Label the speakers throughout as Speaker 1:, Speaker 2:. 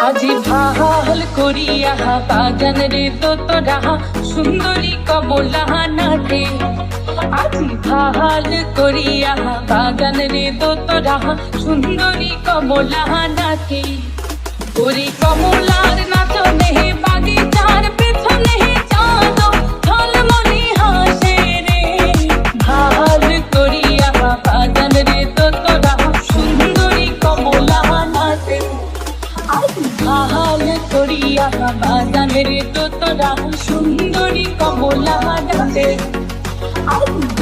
Speaker 1: আজি ভাল করিয়া বাগান রে তোরা সুন্দরী কমলা নাচে। আজি ভাল করিয়া বাগান রে তোরা সুন্দরী কমলা নাচে। ওরে কমলার নাচনে বাগিচার পেছনে চাঁদ ঝলমলে হাসে রে। ভাল করিয়া বাগান রে তোরা সুন্দরী কমলা নাচে। ভাল করিয়া বাগান রে তোরা সুন্দরী কমলা নাচে।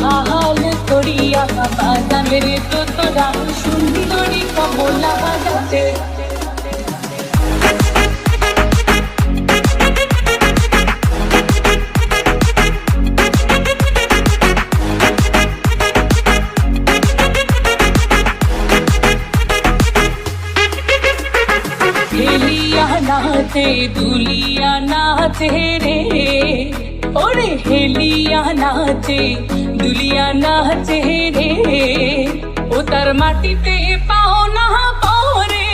Speaker 1: ভাল করিয়া বাগান রে তোরা সুন্দরী কমলা নাচে। হেলিয়া নাচে দুলিয়া নাচে রে। ওরে হেলিয়া নাচে দুলিয়া নাচে রে। ও তার মাটিতে পাও না পরে।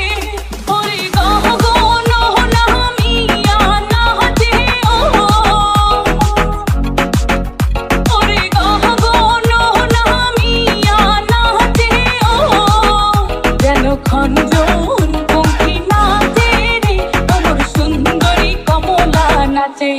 Speaker 1: ওরে গহ গন না মিয়া নাচে ও। ওরে গহ গন না মিয়া নাচে ও। যেন খঞ্জন পঙ্খী নাচে রে। আমার সুন্দরী কমলা নাচে।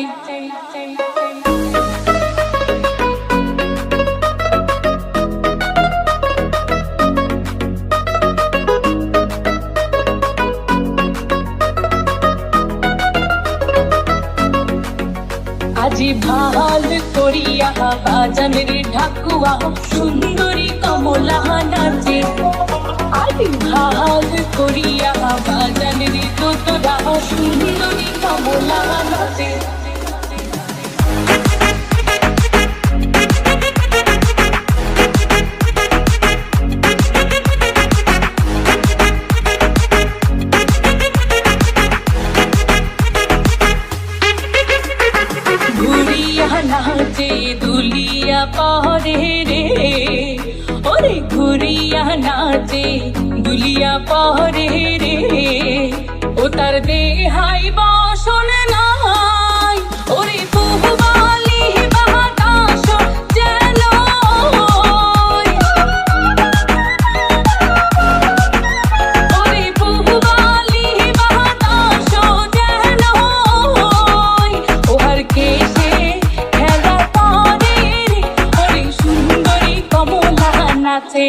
Speaker 1: আজি ভাল করিয়া বাজান রে ঢাকুয়া সুন্দরী কমলা নাচে। আজি ভাল করিয়া বাজান রে তোরা সুন্দরী কমলা নাচে। নাচে দুলিয়া পরে রে। ওরে ঘুরিয়া নাচে দুলিয়া পরে রে। ও তার দেহাই বাসন নাই। ওরে বহুবালি বাতাস যেন। ওরে বহুবালি বাতাস যেন। ওহার কেশে নাচে।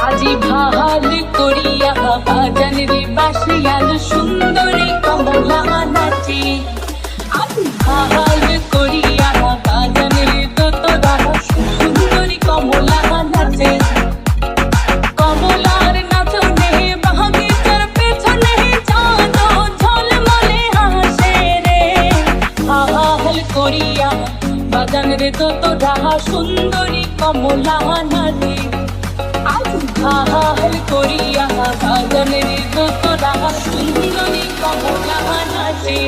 Speaker 1: আজি ভাল করিয়া বাজান রে বাসিয়াল সুন্দরী কমলা নাচে। আজি ভাল করিয়া বাজান রে তোরা সুন্দরী কমলা নাচে। কমলার নাচনে বাগিচার পেছনে চাঁদ ঝলমলে হাসে রে। ভাল করিয়া বাগান রে তোরা সুন্দরী কমলা নাচে। আজি ভাল করিয়া বাগান রে তোরা সুন্দরী কমলা নাচে।